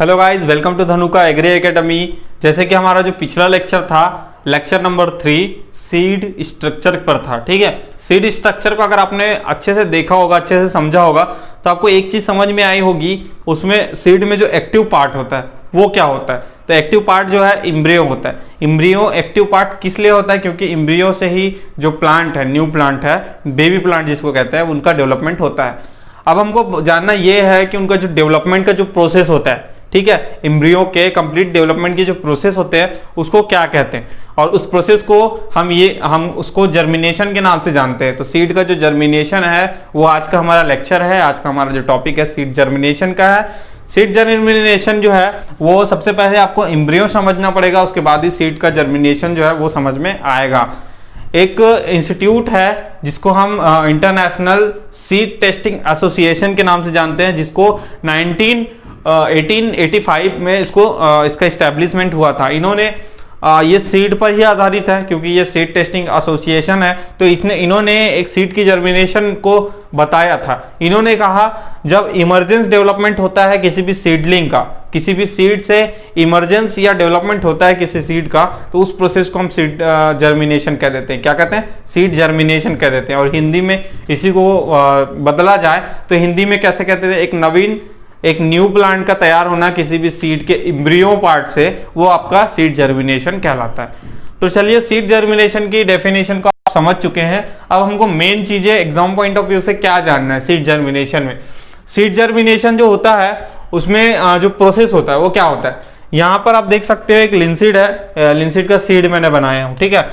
Hello guys, welcome to Dhanuka agri academy. जैसे कि हमारा जो पिछला लेक्चर था, लेक्चर नंबर 3 सीड स्ट्रक्चर पर था। ठीक है, सीड स्ट्रक्चर को अगर आपने अच्छे से देखा होगा, अच्छे से समझा होगा, तो आपको एक चीज समझ में आई होगी। उसमें सीड में जो एक्टिव पार्ट होता है वो क्या होता है। तो एक्टिव पार्ट जो है इम्ब्रियो होता है। इम्ब्रियो एक्टिव पार्ट किस लिए होता है? क्योंकि इम्ब्रियो से ही जो प्लांट है, न्यू प्लांट है, बेबी प्लांट जिसको कहते हैं, उनका डेवलपमेंट होता है। अब हमको जानना यह है कि उनका जो डेवलपमेंट का जो प्रोसेस होता है, ठीक है, एम्ब्रियो के कंप्लीट डेवलपमेंट के जो प्रोसेस होते हैं उसको क्या कहते हैं, और उस प्रोसेस को हम उसको जर्मिनेशन के नाम से जानते हैं। तो सीड का जो जर्मिनेशन है वो आज का हमारा लेक्चर है। आज का हमारा जो टॉपिक है सीड जर्मिनेशन का है। सीड जर्मिनेशन जो है वो सबसे पहले आपको एम्ब्रियो समझना पड़ेगा, उसके बाद ही सीड का जर्मिनेशन जो है वो समझ में आएगा। एक इंस्टीट्यूट है जिसको हम इंटरनेशनल सीड टेस्टिंग एसोसिएशन के नाम से जानते हैं, जिसको 1885 में इसका इस्टेब्लिशमेंट हुआ था। इन्होंने ये सीड पर ही आधारित है, क्योंकि ये सीड टेस्टिंग एसोसिएशन है। तो इन्होंने एक सीड की जर्मिनेशन को बताया था। इन्होंने कहा जब इमरजेंस डेवलपमेंट होता है किसी भी सीडलिंग का, किसी भी सीड से इमरजेंस या डेवलपमेंट होता है किसी सीड का, तो उस प्रोसेस को हम सीड जर्मिनेशन कह देते हैं। क्या कहते हैं? सीड जर्मिनेशन कह देते हैं। और हिंदी में इसी को बदला जाए तो हिंदी में कैसे कहते थे? एक न्यू प्लांट का तैयार होना किसी भी सीड के एम्ब्रियो पार्ट से, वो आपका सीड जर्मिनेशन कहलाता है। तो चलिए, सीड जर्मिनेशन की डेफिनेशन को आप समझ चुके हैं। अब हमको मेन चीजें एग्जाम पॉइंट ऑफ व्यू से क्या जानना है सीड जर्मिनेशन में। सीड जर्मिनेशन जो होता है उसमें जो प्रोसेस होता है वो क्या होता है। यहाँ पर आप देख सकते हो एक लिंसीड है, लिंसीड का सीड मैंने बनाया हूँ। ठीक है,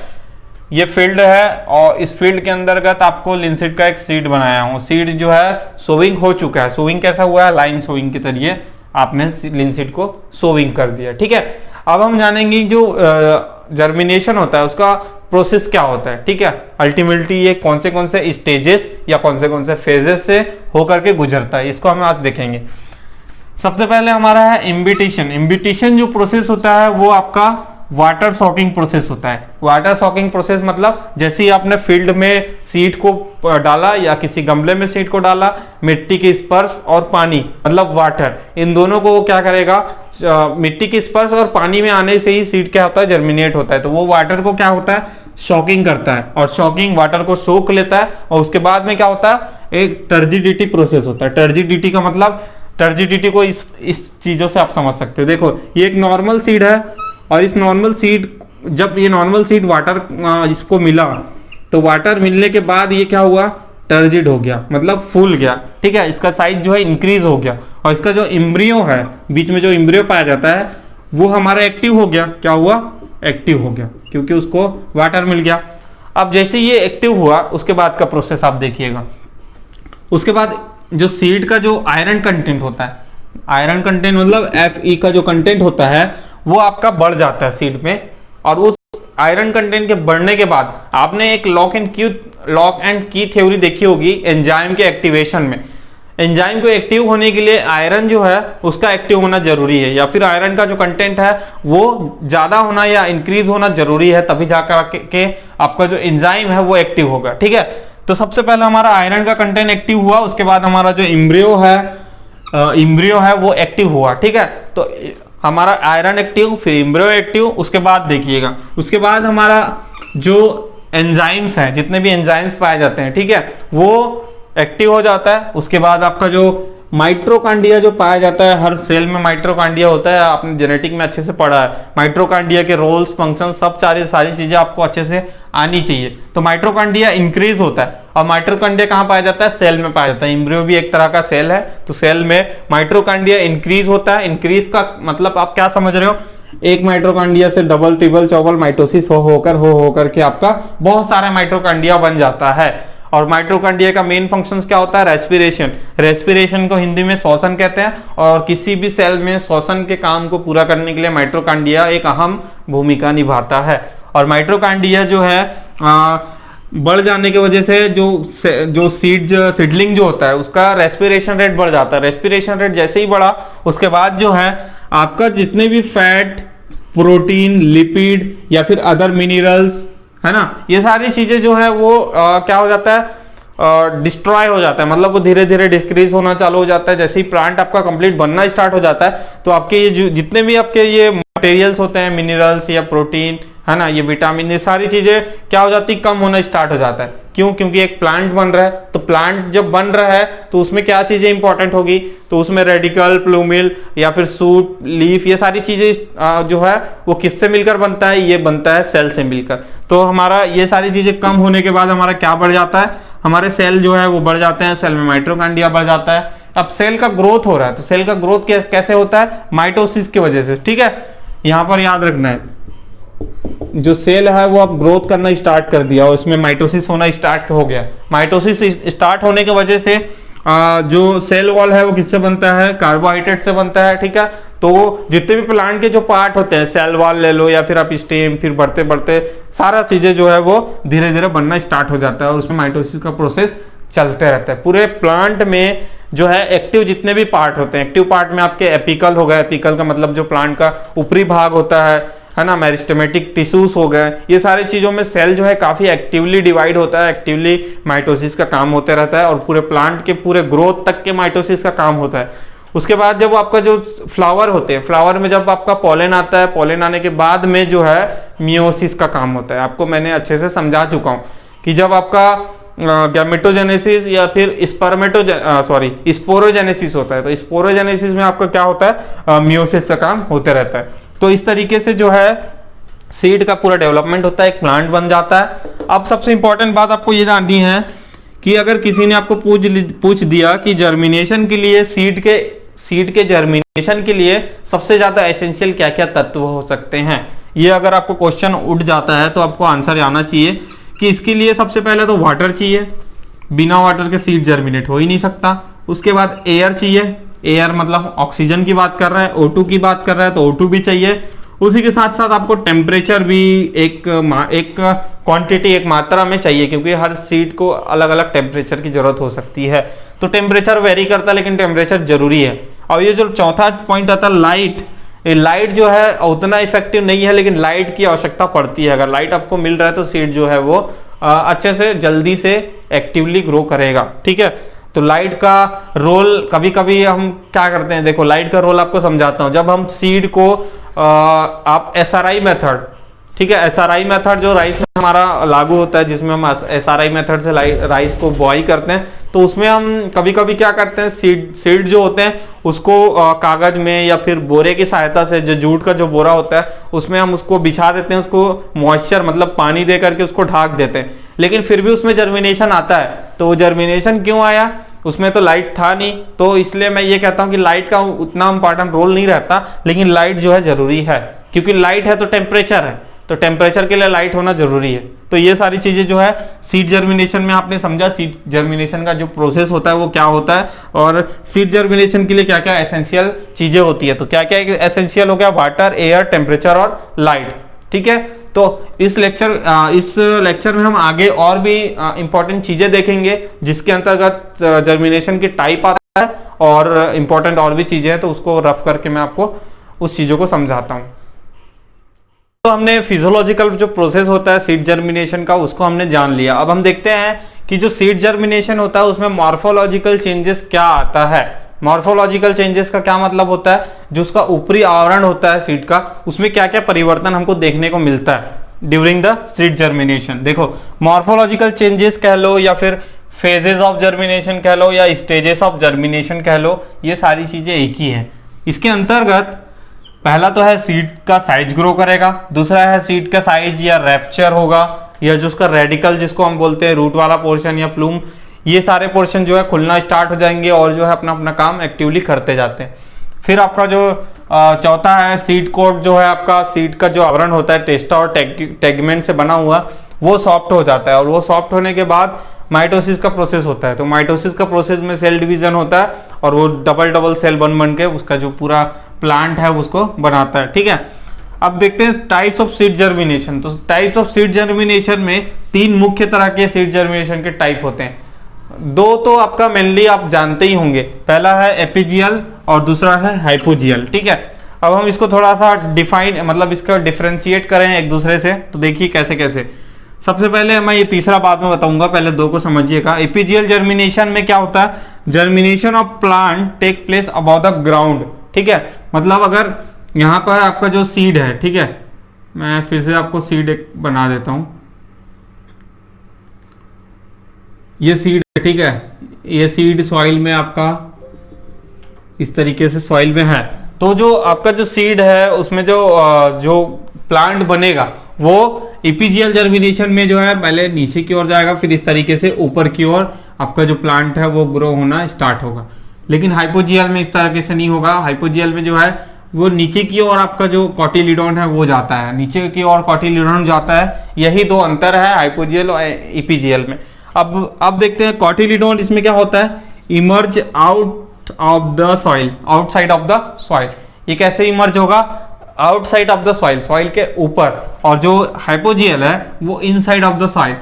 ये फील्ड है और इस फील्ड के अंतर्गत आपको लिंसीड का एक सीड बनाया हूँ। सीड जो है सोविंग हो चुका है। सोविंग कैसा हुआ है? लाइन सोविंग के जरिए आपने लिंसीड को सोविंग कर दिया। ठीक है, अब हम जानेंगे जो जर्मिनेशन होता है उसका प्रोसेस क्या होता है। ठीक है, अल्टीमेटली ये कौन से स्टेजेस या कौन से फेजेस से होकर के गुजरता है, इसको हम आज देखेंगे। सबसे पहले हमारा है इम्बिटेशन। इम्बिटेशन जो प्रोसेस होता है वो आपका वाटर सॉकिंग प्रोसेस होता है। वाटर सॉकिंग प्रोसेस मतलब जैसे ही आपने फील्ड में सीड को डाला या किसी गमले में सीड को डाला, मिट्टी के स्पर्श और पानी मतलब वाटर, इन दोनों को क्या करेगा? मिट्टी के स्पर्श और पानी में आने से ही सीड क्या होता है? जर्मिनेट होता है। तो वो वाटर को क्या होता है? शॉकिंग करता है, और शॉकिंग वाटर को सोख लेता है। और उसके बाद में क्या होता है? एक टर्जिडिटी प्रोसेस होता है। टर्जिडिटी का मतलब, टर्जिडिटी को इस चीजों से आप समझ सकते हो। देखो, ये एक नॉर्मल सीड है, और इस नॉर्मल सीड, जब ये नॉर्मल सीड वाटर इसको मिला, तो वाटर मिलने के बाद ये क्या हुआ? टर्जिड हो गया, मतलब फूल गया। ठीक है, इसका साइज जो है इंक्रीज हो गया, और इसका जो एम्ब्रियो है, बीच में जो एम्ब्रियो पाया जाता है, वो हमारा एक्टिव हो गया। क्या हुआ? एक्टिव हो गया, क्योंकि उसको वाटर मिल गया। अब जैसे ये एक्टिव हुआ, उसके बाद का प्रोसेस आप देखिएगा। उसके बाद जो सीड का जो आयरन कंटेंट होता है, आयरन कंटेंट मतलब Fe का जो कंटेंट होता है वो आपका बढ़ जाता है सीड में। और उस आयरन कंटेंट के बढ़ने के बाद आपने एक लॉक एंड की थ्योरी देखी होगी एंजाइम के एक्टिवेशन में। एंजाइम को एक्टिव होने के लिए आयरन जो है उसका एक्टिव होना जरूरी है, या फिर आयरन का जो कंटेंट है वो ज्यादा होना या इंक्रीज होना जरूरी है, तभी जाकर के आपका जो एंजाइम है वो एक्टिव होगा। ठीक है, तो सबसे पहले हमारा आयरन का कंटेंट एक्टिव हुआ, उसके बाद हमारा जो एम्ब्रियो है वो एक्टिव हुआ। ठीक है, तो हमारा आयरन एक्टिव, फिर एम्ब्रियो एक्टिव, उसके बाद देखिएगा, उसके बाद हमारा जो एंजाइम्स हैं, जितने भी एंजाइम्स पाए जाते हैं, ठीक है, वो एक्टिव हो जाता है। उसके बाद आपका जो माइट्रोकांडिया जो पाया जाता है, हर सेल में माइट्रोकांडिया होता है, आपने जेनेटिक में अच्छे से पढ़ा है। माइट्रोकांडिया के रोल्स, फंक्शन, सब सारी चीजें आपको अच्छे से आनी चाहिए। तो माइट्रोकांडिया इंक्रीज होता है, और माइट्रोकांडिया कहाँ पाया जाता है? सेल में पाया जाता है। एम्ब्रियो भी एक तरह का सेल है, तो सेल में माइट्रोकांडिया इंक्रीज होता है। इंक्रीज का मतलब आप क्या समझ रहे हो? एक माइट्रोकांडिया से डबल, ट्रिपल, चौबल माइटोसिस होकर के आपका बहुत सारा माइट्रोकांडिया बन जाता है। और माइट्रोकांडिया का मेन फंक्शंस क्या होता है? रेस्पिरेशन। रेस्पिरेशन को हिंदी में श्वसन कहते हैं, और किसी भी सेल में श्वसन के काम को पूरा करने के लिए माइट्रोकांडिया एक अहम भूमिका निभाता है। और माइट्रोकांडिया जो है बढ़ जाने की वजह से जो सीडलिंग जो होता है उसका रेस्पिरेशन रेट बढ़ जाता है। रेस्पिरेशन रेट जैसे ही बढ़ा, उसके बाद जो है आपका जितने भी फैट, प्रोटीन, लिपिड या फिर अदर मिनरल्स है ना, ये सारी चीजें जो है वो क्या हो जाता है? डिस्ट्रॉय हो जाता है, मतलब वो धीरे धीरे डिक्रीज होना चालू हो जाता है। जैसे ही प्लांट आपका कंप्लीट बनना स्टार्ट हो जाता है तो आपके ये जितने भी आपके ये मटेरियल्स होते हैं, मिनरल्स या प्रोटीन है ना, ये विटामिन, ये सारी चीजें क्या हो जाती, कम होना स्टार्ट हो जाता है। क्यों? क्योंकि एक प्लांट बन रहा है, तो प्लांट जब बन रहा है तो उसमें क्या चीजें इंपॉर्टेंट होगी, तो उसमें रेडिकल, प्लूमिल या फिर सूट, लीफ, ये सारी चीजें जो है वो किससे मिलकर बनता है, ये बनता है सेल से मिलकर। तो हमारा ये सारी चीजें कम होने के बाद हमारा क्या बढ़ जाता है, हमारे सेल जो है वो बढ़ जाते हैं, सेल में माइटोकॉन्ड्रिया बढ़ जाता है। अब सेल का ग्रोथ हो रहा है, तो सेल का ग्रोथ कैसे होता है, माइटोसिस की वजह से। ठीक है, यहां पर याद रखना है, जो सेल है वो अब ग्रोथ करना स्टार्ट कर दिया और इसमें माइटोसिस होना स्टार्ट हो गया। माइटोसिस स्टार्ट होने की वजह से जो सेल वॉल है वो किससे बनता है, कार्बोहाइड्रेट से बनता है। ठीक है, तो जितने भी प्लांट के जो पार्ट होते हैं, सेल वॉल ले लो या फिर आप स्टेम, फिर बढ़ते बढ़ते सारा चीजें जो है वो धीरे धीरे बनना स्टार्ट हो जाता है और उसमें माइटोसिस का प्रोसेस चलते रहता है। पूरे प्लांट में जो है एक्टिव जितने भी पार्ट होते हैं, एक्टिव पार्ट में आपके एपिकल हो गए, एपिकल का मतलब जो प्लांट का ऊपरी भाग होता है ना, मेरिस्टेमेटिक टिश्यूज हो गए, ये सारी चीजों में सेल जो है काफी एक्टिवली डिवाइड होता है, एक्टिवली माइटोसिस का काम होते रहता है और पूरे प्लांट के पूरे ग्रोथ तक के माइटोसिस का काम होता है। उसके बाद जब आपका जो फ्लावर होते हैं, फ्लावर में जब आपका पॉलन आता है, पॉलन आने के बाद में जो है मियोसिस का काम होता है। आपको मैंने अच्छे से समझा चुका हूं कि जब आपका गैमेटोजेनेसिस या फिर स्पोरोजेनेसिस होता है, तो स्पोरोजेनेसिस में आपका क्या होता है, मियोसिस का काम होते रहता है। तो इस तरीके से जो है सीड का पूरा डेवलपमेंट होता है, एक प्लांट बन जाता है। अब सबसे इंपॉर्टेंट बात आपको ये जाननी है कि अगर किसी ने आपको पूछ दिया कि जर्मिनेशन के लिए सीड के जर्मिनेशन के लिए सबसे ज्यादा एसेंशियल क्या क्या तत्व हो सकते हैं, ये अगर आपको क्वेश्चन उठ जाता है तो आपको आंसर आना चाहिए कि इसके लिए सबसे पहले तो वाटर चाहिए, बिना वाटर के सीड जर्मिनेट हो ही नहीं सकता। उसके बाद एयर चाहिए, एयर मतलब ऑक्सीजन की बात कर रहा है, O2 की बात कर रहा है तो O2 भी चाहिए। उसी के साथ साथ आपको टेम्परेचर भी एक क्वांटिटी, एक मात्रा में चाहिए, क्योंकि हर सीड को अलग अलग टेम्परेचर की जरूरत हो सकती है। तो टेम्परेचर वेरी करता है लेकिन टेम्परेचर जरूरी है। और ये जो चौथा पॉइंट आता है लाइट, लाइट जो है उतना इफेक्टिव नहीं है लेकिन लाइट की आवश्यकता पड़ती है। अगर लाइट आपको मिल रहा है तो सीड जो है वो अच्छे से जल्दी से एक्टिवली ग्रो करेगा। ठीक है, तो लाइट का रोल कभी कभी हम क्या करते हैं, देखो लाइट का रोल आपको समझाता हूं। जब हम सीड को आप SRI मेथड, ठीक है, SRI मेथड जो राइस में हमारा लागू होता है, जिसमें हम SRI मेथड से राइस को बॉईल करते हैं, तो उसमें हम कभी कभी क्या करते हैं, सीड जो होते हैं उसको कागज में या फिर बोरे की सहायता से, जो जूट का जो बोरा होता है उसमें हम उसको बिछा देते हैं, उसको मॉइस्चर मतलब पानी दे करके उसको ढक देते हैं, लेकिन फिर भी उसमें जर्मिनेशन आता है। तो वो जर्मिनेशन क्यों आया, उसमें तो लाइट था नहीं। तो इसलिए मैं ये कहता हूं कि लाइट का उतना इंपॉर्टेंट रोल नहीं रहता, लेकिन लाइट जो है जरूरी है, क्योंकि लाइट है तो टेम्परेचर है, तो टेम्परेचर के लिए लाइट होना जरूरी है। तो ये सारी चीजें जो है सीड जर्मिनेशन में आपने समझा, सीड जर्मिनेशन का जो प्रोसेस होता है वो क्या होता है और सीड जर्मिनेशन के लिए क्या क्या एसेंशियल चीजें होती है। तो क्या क्या एसेंशियल हो गया, वाटर, एयर, टेम्परेचर और लाइट। ठीक है, तो इस लेक्चर में हम आगे और भी इंपॉर्टेंट चीजें देखेंगे, जिसके अंतर्गत जर्मिनेशन की टाइप आता है और इंपॉर्टेंट और भी चीजें हैं, तो उसको रफ करके मैं आपको उस चीजों को समझाता हूं। तो हमने फिजियोलॉजिकल जो प्रोसेस होता है सीड जर्मिनेशन का उसको हमने जान लिया। अब हम देखते हैं कि जो सीड जर्मिनेशन होता है उसमें मॉर्फोलॉजिकल चेंजेस क्या आता है। मॉर्फोलॉजिकल चेंजेस का क्या मतलब होता है, जो उसका ऊपरी आवरण होता है सीड का, उसमें क्या क्या परिवर्तन हमको देखने को मिलता है ड्यूरिंग द सीड जर्मिनेशन। देखो मॉर्फोलॉजिकल चेंजेस कह लो या फिर फेजेस ऑफ जर्मिनेशन कह लो या स्टेजेस ऑफ जर्मिनेशन कह लो, ये सारी चीजें एक ही है। इसके अंतर्गत पहला तो है सीड का साइज ग्रो करेगा, दूसरा है सीड का साइज या रैप्चर होगा, या जो उसका रेडिकल जिसको हम बोलते हैं रूट वाला पोर्शन या प्लूम, ये सारे पोर्शन जो है खुलना स्टार्ट हो जाएंगे और जो है अपना अपना काम एक्टिवली करते जाते हैं। फिर आपका जो चौथा है सीड कोट, जो है आपका सीड का जो आवरण होता है टेस्टा और टेगमेंट से बना हुआ, वो सॉफ्ट हो जाता है और वो सॉफ्ट होने के बाद माइटोसिस का प्रोसेस होता है। तो माइटोसिस का प्रोसेस में सेल डिवीजन होता है और वो डबल सेल बन के उसका जो पूरा प्लांट है उसको बनाता है। ठीक है, अब देखते हैं टाइप्स ऑफ सीड जर्मिनेशन। तो टाइप्स ऑफ सीड जर्मिनेशन में तीन मुख्य तरह के सीड जर्मिनेशन के टाइप होते हैं। दो तो आपका मेनली आप जानते ही होंगे, पहला है एपिजियल और दूसरा है हाइपोजियल। ठीक है, अब हम इसको थोड़ा सा डिफाइन मतलब इसका डिफरेंशिएट करें एक दूसरे से, तो देखिए कैसे कैसे। सबसे पहले मैं ये तीसरा बाद में बताऊंगा, पहले दो को समझिएगा। एपीजियल जर्मिनेशन में क्या होता है, germination of plant take place about the ground, ठीक है। मतलब अगर यहाँ पर आपका जो सीड है, ठीक है, मैं फिर से आपको सीड एक बना देता हूं, ये सीड है, ठीक है, ये सीड सॉइल में आपका इस तरीके से सॉइल में है। तो जो आपका जो सीड है उसमें जो प्लांट बनेगा वो एपीजियल जर्मिनेशन में जो है पहले नीचे की ओर जाएगा, फिर इस तरीके से ऊपर की ओर आपका जो प्लांट है वो ग्रो होना स्टार्ट होगा। लेकिन हाइपोजियल में इस तरीके से नहीं होगा। हाइपोजियल में जो है वो नीचे की ओर आपका जो कॉटिलीडोन है वो जाता है, नीचे की ओर कॉटिलीडोन जाता है। यही दो अंतर है हाइपोजियल और एपीजियल में। अब देखते हैं कॉटिलीडोन, इसमें क्या होता है, emerge out of the soil, outside of the soil. ये कैसे इमर्ज होगा, outside of the soil, soil के ऊपर। और जो हाइपोजियल है वो inside of the soil,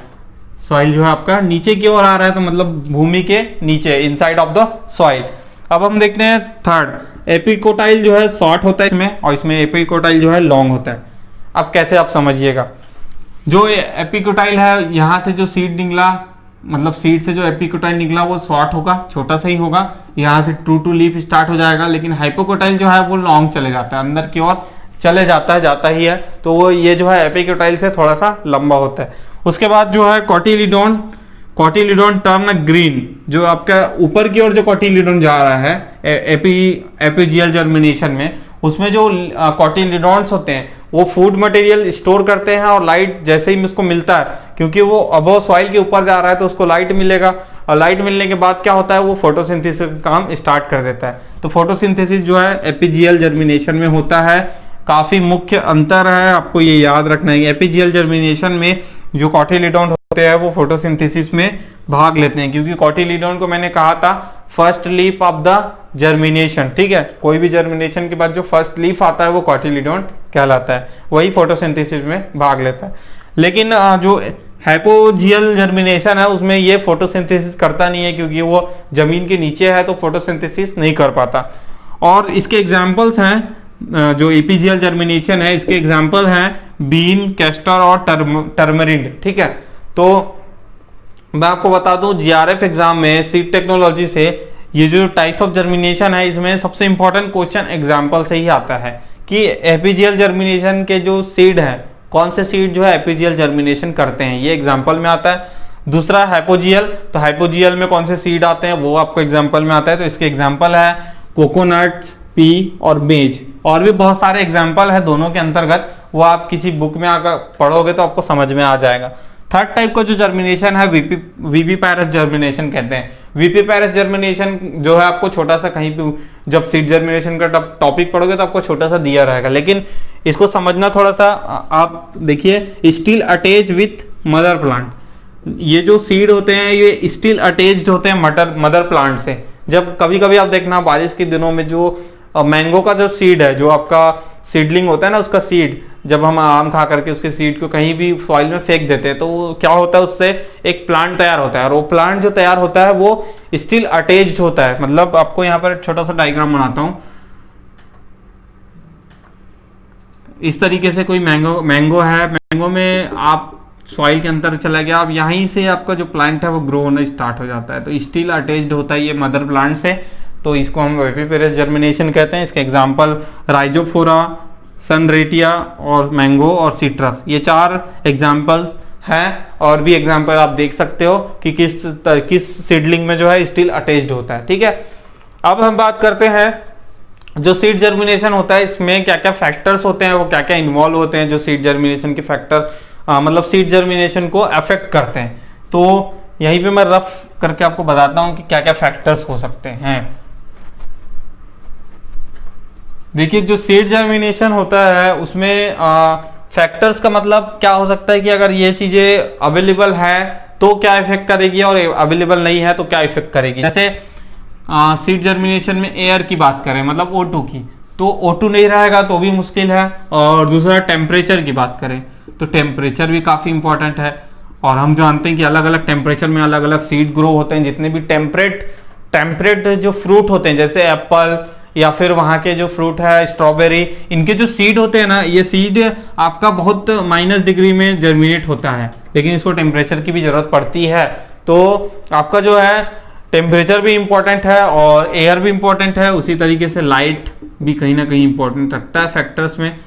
soil जो है आपका नीचे की ओर आ रहा है, तो मतलब भूमि के नीचे, इनसाइड ऑफ द सॉइल। अब हम देखते हैं थर्ड, एपिकोटाइल जो है शॉर्ट होता है इसमें, और इसमें एपिकोटाइल जो है लॉन्ग होता है। अब कैसे आप समझिएगा, जो एपिकोटाइल है यहाँ से जो सीड निकला, मतलब सीड से जो एपिकोटाइल निकला वो शॉर्ट होगा, छोटा सा ही होगा, यहाँ से ट्रू टू लीफ स्टार्ट हो जाएगा। लेकिन हाइपोकोटाइल जो है वो लॉन्ग चले जाता है, अंदर की ओर चले जाता है, जाता ही है, तो वो ये जो है एपिकोटाइल से थोड़ा सा लंबा होता है। उसके बाद जो है कॉटिलीडोन, कॉटिलीडोन टर्न ग्रीन, जो आपका ऊपर की ओर जो कॉटिलीडोन जा रहा है एपीजियल जर्मिनेशन में, उसमें जो कॉटिलीडोन्स होते हैं वो फूड मटेरियल स्टोर करते हैं, और लाइट जैसे ही उसको मिलता है, क्योंकि वो अबव सॉइल के ऊपर जा रहा है तो उसको लाइट मिलेगा, और लाइट मिलने के बाद क्या होता है, वो फोटोसिंथेसिस का काम स्टार्ट कर देता है। तो फोटोसिंथेसिस जो है एपीजियल जर्मिनेशन में होता है। काफी मुख्य अंतर है, आपको ये याद रखना है। एपीजियल जर्मिनेशन में जो कॉटिलीडोन होते हैं वो फोटोसिंथेसिस में भाग लेते हैं, क्योंकि कॉटिलीडोन को मैंने कहा था first leaf of the germination, ठीक है। कोई भी जर्मिनेशन के बाद जो फर्स्ट लीफ आता है वो कॉटिलीडोन कहलाता है, वही फोटोसिंथेसिस में भाग लेता है। लेकिन जो हाइपोजियल जर्मिनेशन है उसमें ये फोटोसिंथेसिस करता नहीं है, क्योंकि वो जमीन के नीचे है, तो फोटोसिंथेसिस नहीं कर पाता। और इसके एग्जाम्पल्स हैं, जो एपीजियल जर्मिनेशन है इसके एग्जाम्पल हैं बीन, कैस्टर और टर्मरिंड, ठीक है। तो मैं आपको बता दूं जीआरएफ एग्जाम में सीड टेक्नोलॉजी से ये जो टाइप्स ऑफ जर्मिनेशन है इसमें सबसे इंपॉर्टेंट क्वेश्चन एग्जाम्पल से ही आता है कि एपीजियल जर्मिनेशन के जो सीड है, कौन से सीड जो है एपीजियल जर्मिनेशन करते हैं, ये एग्जाम्पल में आता है। दूसरा हाइपोजियल, तो हाइपोजियल में कौन से सीड आते हैं वो आपको एग्जाम्पल में आता है। तो इसके एग्जाम्पल है कोकोनट, पी और मेज, और भी बहुत सारे एग्जाम्पल है दोनों के अंतर्गत, वो आप किसी बुक में आकर पढ़ोगे तो आपको समझ में आ जाएगा। थर्ड टाइप का जो जर्मिनेशन है विविपैरस जर्मिनेशन कहते हैं। विविपैरस जर्मिनेशन जो है आपको छोटा सा, कहीं भी जब सीड जर्मिनेशन का टॉपिक पढ़ोगे तो आपको छोटा सा दिया रहेगा, लेकिन इसको समझना थोड़ा सा, आप देखिए still attach with mother plant. ये जो सीड होते हैं ये स्टिल अटैच्ड होते हैं मदर प्लांट से। जब कभी कभी आप देखना बारिश के दिनों में जो मैंगो का जो सीड है, जो आपका सीडलिंग होता है ना, उसका सीड जब हम आम खा करके उसके सीड को कहीं भी सॉइल में फेंक देते हैं तो क्या होता है, उससे एक प्लांट तैयार होता है, और वो प्लांट जो तैयार होता है वो स्टिल अटैच्ड होता है। मतलब आपको यहाँ पर छोटा सा डायग्राम बनाता हूं, इस तरीके से कोई मैंगो है, मैंगो में आप सॉइल के अंदर चला गया, अब यहीं से आपका जो प्लांट है वो ग्रो होना स्टार्ट हो जाता है, तो स्टिल अटैच्ड होता है ये मदर प्लांट से। तो इसको हम विविपैरस जर्मिनेशन कहते हैं। इसके एग्जांपल राइजोफोरा, सनरेटिया और मैंगो और सिट्रस, ये चार एग्जांपल्स हैं। और भी एग्जांपल आप देख सकते हो कि किस सीडलिंग में जो है स्टिल अटैच्ड होता है, ठीक है। अब हम बात करते हैं जो सीड जर्मिनेशन होता है इसमें क्या क्या फैक्टर्स होते हैं, वो क्या क्या इन्वॉल्व होते हैं, जो सीड जर्मिनेशन के फैक्टर मतलब सीड जर्मिनेशन को अफेक्ट करते हैं। तो यहीं पे मैं रफ करके आपको बताता हूं कि क्या क्या फैक्टर्स हो सकते हैं। देखिए जो सीड जर्मिनेशन होता है उसमें फैक्टर्स का मतलब क्या हो सकता है कि अगर ये चीजें अवेलेबल है तो क्या इफेक्ट करेगी, और अवेलेबल नहीं है तो क्या इफेक्ट करेगी। जैसे सीड जर्मिनेशन में एयर की बात करें, मतलब O2 की, तो O2 नहीं रहेगा तो भी मुश्किल है। और दूसरा टेम्परेचर की बात करें तो टेम्परेचर भी काफी इंपॉर्टेंट है, और हम जानते हैं कि अलग अलग टेम्परेचर में अलग अलग सीड ग्रो होते हैं। जितने भी टेम्परेट जो फ्रूट होते हैं जैसे एप्पल या फिर वहां के जो फ्रूट है स्ट्रॉबेरी, इनके जो सीड होते हैं ना, ये सीड आपका बहुत -डिग्री में जर्मिनेट होता है, लेकिन इसको टेम्परेचर की भी जरूरत पड़ती है। तो आपका जो है टेम्परेचर भी इंपॉर्टेंट है और एयर भी इंपॉर्टेंट है, उसी तरीके से लाइट भी कहीं ना कहीं इंपॉर्टेंट रखता है फैक्टर्स में,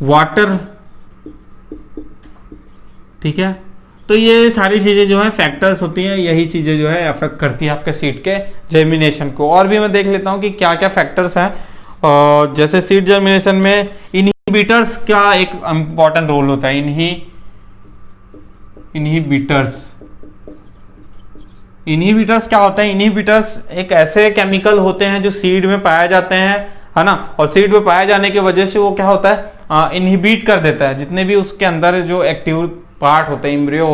वाटर, ठीक है। तो ये सारी चीजें जो है फैक्टर्स होती हैं, यही चीजें जो है अफेक्ट करती है आपके सीड के जर्मिनेशन को। और भी मैं देख लेता हूँ कि क्या क्या फैक्टर्स हैं। और जैसे सीड जर्मिनेशन में इनहिबिटर्स का एक इंपॉर्टेंट रोल होता है। इनहिबिटर्स क्या होता है? इनहिबिटर्स एक ऐसे केमिकल होते हैं जो सीड में पाए जाते हैं, है ना, और सीड में पाए जाने की वजह से वो क्या होता है, इनहिबिट कर देता है जितने भी उसके अंदर जो एक्टिव पार्ट होते हैं, इम्ब्रियो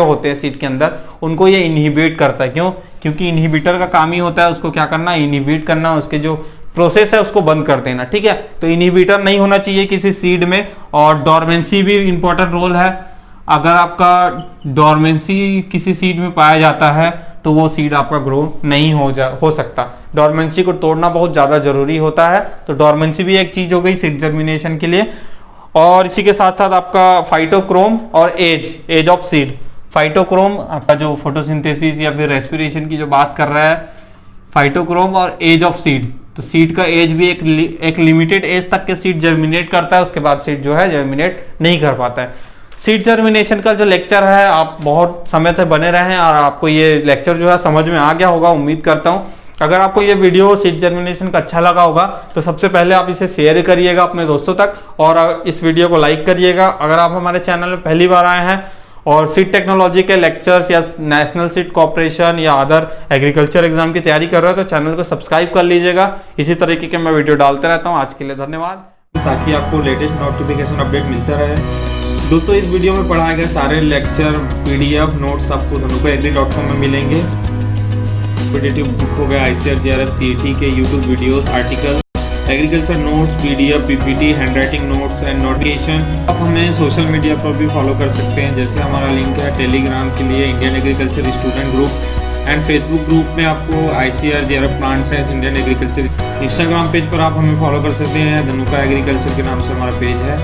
होते हैं सीड के अंदर, उनको ये इनहिबिट करता है। क्यों? क्योंकि इनहिबिटर का काम ही होता है उसको क्या करना, इनहिबिट करना, उसके जो प्रोसेस है उसको बंद कर देना, ठीक है। तो इनहिबिटर नहीं होना चाहिए किसी सीड में। और डोरमेंसी भी इंपॉर्टेंट रोल है। अगर आपका डोरमेंसी किसी सीड में पाया जाता है तो वो सीड आपका ग्रो नहीं हो सकता। डोरमेंसी को तोड़ना बहुत ज्यादा जरूरी होता है। तो डोरमेंसी भी एक चीज हो गई सीड जर्मिनेशन के लिए। और इसी के साथ साथ आपका फाइटोक्रोम और एज ऑफ सीड। फाइटोक्रोम आपका जो फोटोसिंथेसिस या फिर रेस्पिरेशन की जो बात कर रहा है, फाइटोक्रोम और एज ऑफ सीड। तो सीड का एज भी एक लिमिटेड एज तक के सीड जर्मिनेट करता है, उसके बाद सीड जो है जर्मिनेट नहीं कर पाता है। सीड जर्मिनेशन का जो लेक्चर है आप बहुत समय से बने रहे हैं और आपको ये लेक्चर जो है समझ में आ गया होगा, उम्मीद करता हूं। अगर आपको ये वीडियो सीड जर्मिनेशन का अच्छा लगा होगा तो सबसे पहले आप इसे शेयर करिएगा अपने दोस्तों तक और इस वीडियो को लाइक करिएगा। अगर आप हमारे चैनल में पहली बार आए हैं और सीड टेक्नोलॉजी के लेक्चर्स या नेशनल सीड कॉर्पोरेशन या अदर एग्रीकल्चर एग्जाम की तैयारी कर रहे हो तो चैनल को सब्सक्राइब कर लीजिएगा। इसी तरीके के मैं वीडियो डालते रहता हूँ। आज के लिए धन्यवाद। ताकि आपको लेटेस्ट नोटिफिकेशन अपडेट मिलता रहे। दोस्तों इस वीडियो में पढ़ाए गए सारे लेक्चर पीडीएफ नोट्स आपको dhanukaagri.com में मिलेंगे। कॉम्पिटिटिव बुक हो गया, ICAR JRF CET के YouTube videos, article, agriculture notes, PDF, PPT, handwriting notes and notification. आप हमें सोशल मीडिया पर भी फॉलो कर सकते हैं, जैसे हमारा लिंक है टेलीग्राम के लिए Indian agriculture student group and Facebook group में आपको ICAR JRF plant science Indian agriculture. Instagram page पर आप हमें फॉलो कर सकते हैं, धनुका एग्रीकल्चर के नाम से हमारा पेज है।